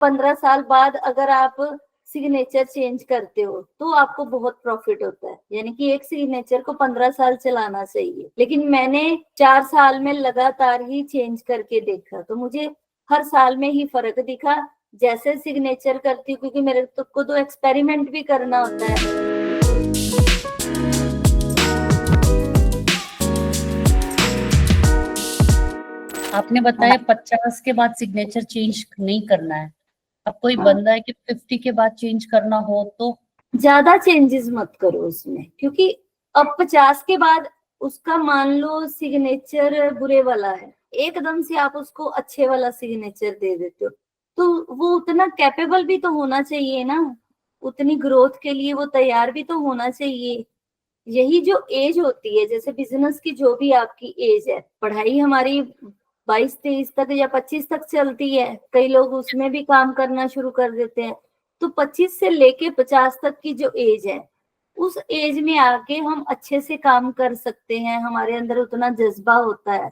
15 साल बाद अगर आप सिग्नेचर चेंज करते हो तो आपको बहुत प्रॉफिट होता है, यानी कि एक सिग्नेचर को 15 साल चलाना चाहिए। लेकिन मैंने 4 साल में लगातार ही चेंज करके देखा तो मुझे हर साल में ही फर्क दिखा जैसे सिग्नेचर करती हूँ, क्योंकि मेरे को तो एक्सपेरिमेंट भी करना होता है। आपने बताया 50 के बाद सिग्नेचर चेंज नहीं करना है। अब कोई बंदा है कि 50 के बाद चेंज करना हो तो ज्यादा चेंजेस मत करो उसमें, क्योंकि अब 50 के बाद उसका मान लो सिग्नेचर बुरे वाला है, एकदम से आप उसको अच्छे वाला सिग्नेचर दे देते हो, तो वो उतना कैपेबल भी तो होना चाहिए ना, उतनी ग्रोथ के लिए वो तैयार भी तो होना चाहिए। यही जो एज होती है, जैसे बिजनेस की जो भी आपकी एज है, पढ़ाई हमारी 22-23 तक या 25 तक चलती है, कई लोग उसमें भी काम करना शुरू कर देते हैं। तो 25 से लेके 50 तक की जो एज है, उस एज में आके हम अच्छे से काम कर सकते हैं, हमारे अंदर उतना जज्बा होता है,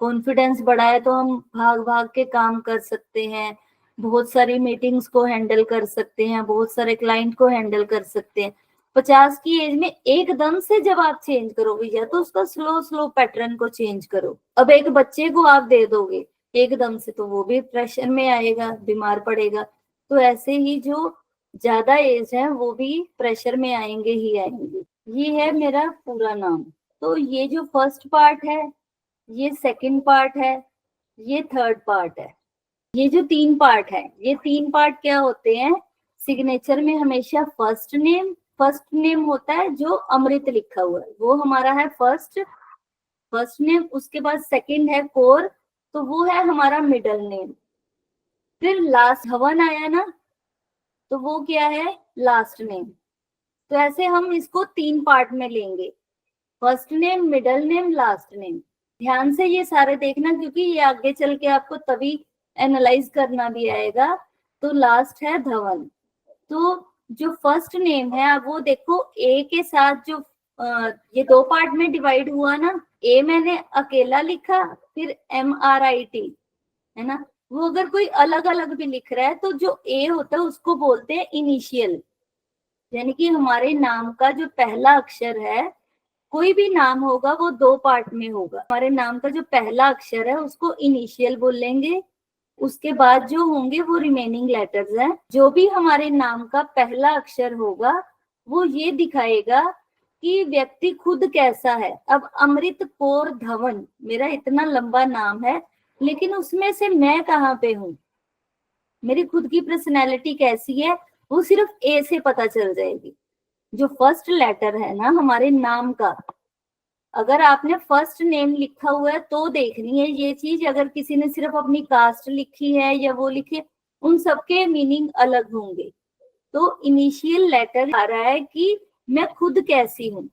कॉन्फिडेंस बढ़ा है, तो हम भाग भाग के काम कर सकते हैं, बहुत सारी मीटिंग्स को हैंडल कर सकते हैं, बहुत सारे क्लाइंट को हैंडल कर सकते हैं। 50 की एज में एकदम से जब आप चेंज करोगे, या तो उसका स्लो स्लो पैटर्न को चेंज करो। अब एक बच्चे को आप दे दोगे एकदम से, तो वो भी प्रेशर में आएगा, बीमार पड़ेगा। तो ऐसे ही जो ज्यादा एज है वो भी प्रेशर में आएंगे ही आएंगे। ये है मेरा पूरा नाम। तो ये जो फर्स्ट पार्ट है, ये सेकंड पार्ट है, ये थर्ड पार्ट है। ये जो 3 पार्ट है, ये 3 पार्ट क्या होते हैं, सिग्नेचर में हमेशा फर्स्ट नेम होता है जो अमृत लिखा हुआ है, वो हमारा है फर्स्ट नेम। उसके बाद सेकंड है कोर, तो वो है हमारा मिडल नेम। फिर लास्ट हवन आया ना, तो वो क्या है, लास्ट नेम। तो ऐसे हम इसको 3 पार्ट में लेंगे, first name, middle name, last name. ध्यान से ये सारे देखना, क्योंकि ये आगे चल के आपको तभी एनालाइज करना भी आएगा। तो लास्ट है धवन। तो जो फर्स्ट नेम है, आप वो देखो, ए के साथ जो ये 2 पार्ट में डिवाइड हुआ ना, ए मैंने अकेला लिखा, फिर MRIT है ना, वो अगर कोई अलग अलग भी लिख रहा है तो जो ए होता है उसको बोलते हैं इनिशियल। यानी कि हमारे नाम का जो पहला अक्षर है, कोई भी नाम होगा वो 2 पार्ट में होगा। हमारे नाम का जो पहला अक्षर है उसको इनिशियल बोलेंगे, उसके बाद जो होंगे वो रिमेनिंग लेटर्स हैं। जो भी हमारे नाम का पहला अक्षर होगा वो ये दिखाएगा कि व्यक्ति खुद कैसा है। अब अमृत कौर धवन मेरा इतना लंबा नाम है, लेकिन उसमें से मैं कहाँ पे हूँ, मेरी खुद की पर्सनैलिटी कैसी है, वो सिर्फ ए से पता चल जाएगी। जो फर्स्ट लेटर है ना हमारे नाम का, अगर आपने फर्स्ट नेम लिखा हुआ है तो देखनी है ये चीज। अगर किसी ने सिर्फ अपनी कास्ट लिखी है या वो लिखी, उन सबके मीनिंग अलग होंगे। तो इनिशियल लेटर आ रहा है कि मैं खुद कैसी हूँ,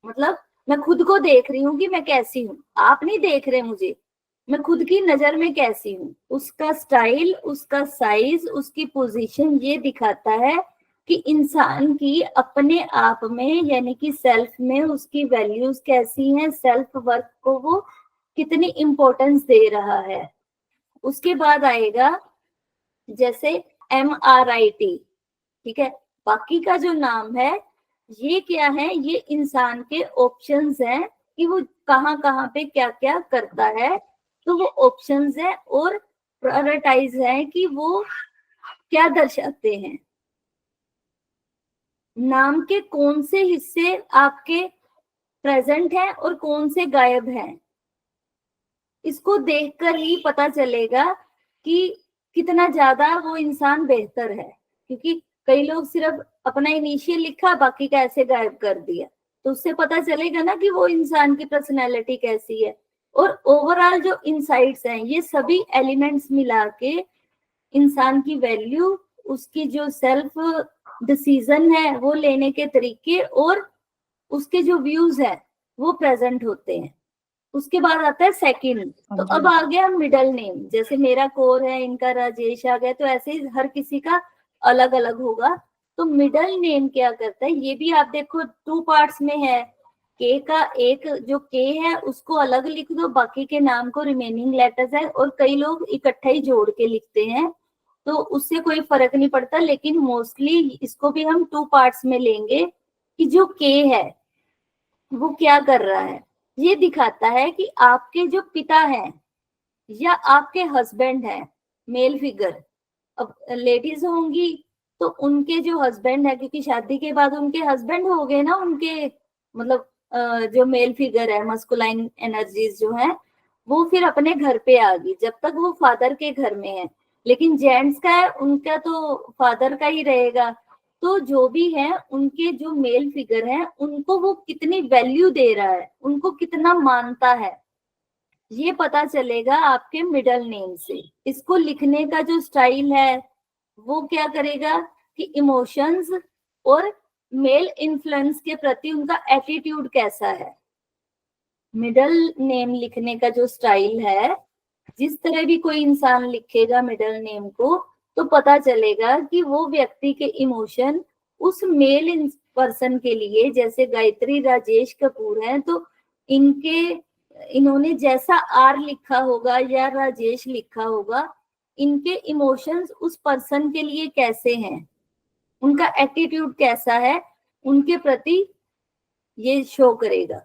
मतलब मैं खुद को देख रही हूँ कि मैं कैसी हूँ, आप नहीं देख रहे मुझे, मैं खुद की नजर में कैसी हूँ। उसका स्टाइल, उसका साइज, उसकी पोजीशन ये दिखाता है कि इंसान की अपने आप में, यानी कि सेल्फ में उसकी वैल्यूज कैसी हैं, सेल्फ वर्थ को वो कितनी इंपॉर्टेंस दे रहा है। उसके बाद आएगा जैसे MRIT, ठीक है। बाकी का जो नाम है ये क्या है, ये इंसान के ऑप्शंस हैं कि वो कहाँ कहाँ पे क्या क्या करता है। तो वो ऑप्शंस है और प्रायोरिटाइज है कि वो क्या दर्शाते हैं। नाम के कौन से हिस्से आपके प्रेजेंट हैं और कौन से गायब हैं, इसको देखकर ही पता चलेगा कि कितना ज्यादा वो इंसान बेहतर है। क्योंकि कई लोग सिर्फ अपना इनिशियल लिखा, बाकी का ऐसे गायब कर दिया, तो उससे पता चलेगा ना कि वो इंसान की पर्सनैलिटी कैसी है। और ओवरऑल जो इनसाइट्स हैं, ये सभी एलिमेंट्स मिला के इंसान की वैल्यू, उसकी जो सेल्फ डिसीजन है वो लेने के तरीके, और उसके जो व्यूज है वो प्रेजेंट होते हैं। उसके बाद आता है सेकंड। तो अब आ गया मिडल नेम, जैसे मेरा कौर है, इनका राजेश आ गया, तो ऐसे ही हर किसी का अलग अलग होगा। तो मिडल नेम क्या करता है, ये भी आप देखो 2 पार्ट्स में है। के का एक जो के है उसको अलग लिख दो, बाकी के नाम को रिमेनिंग लेटर्स है, और कई लोग इकट्ठा ही जोड़ के लिखते हैं, तो उससे कोई फर्क नहीं पड़ता। लेकिन मोस्टली इसको भी हम 2 पार्ट्स में लेंगे कि जो के है वो क्या कर रहा है। ये दिखाता है कि आपके जो पिता हैं या आपके हस्बैंड हैं, मेल फिगर, अब लेडीज होंगी तो उनके जो हस्बैंड है, क्योंकि शादी के बाद उनके हस्बैंड हो गए ना, उनके मतलब जो मेल फिगर है, मस्कुलाइन एनर्जीज जो है वो फिर अपने घर पे आ गई, जब तक वो फादर के घर में है। लेकिन जेंट्स का है, उनका तो फादर का ही रहेगा। तो जो भी है उनके जो मेल फिगर है उनको वो कितनी वैल्यू दे रहा है, उनको कितना मानता है, ये पता चलेगा आपके मिडल नेम से। इसको लिखने का जो स्टाइल है वो क्या करेगा कि इमोशंस और मेल इन्फ्लुएंस के प्रति उनका एटीट्यूड कैसा है। मिडल नेम लिखने का जो स्टाइल है, जिस तरह भी कोई इंसान लिखेगा मिडल नेम को, तो पता चलेगा कि वो व्यक्ति के इमोशन उस मेल पर्सन के लिए, जैसे गायत्री राजेश कपूर हैं तो इन्होंने जैसा आर लिखा होगा या राजेश लिखा होगा, इनके इमोशंस उस पर्सन के लिए कैसे हैं, उनका एटीट्यूड कैसा है उनके प्रति, ये शो करेगा।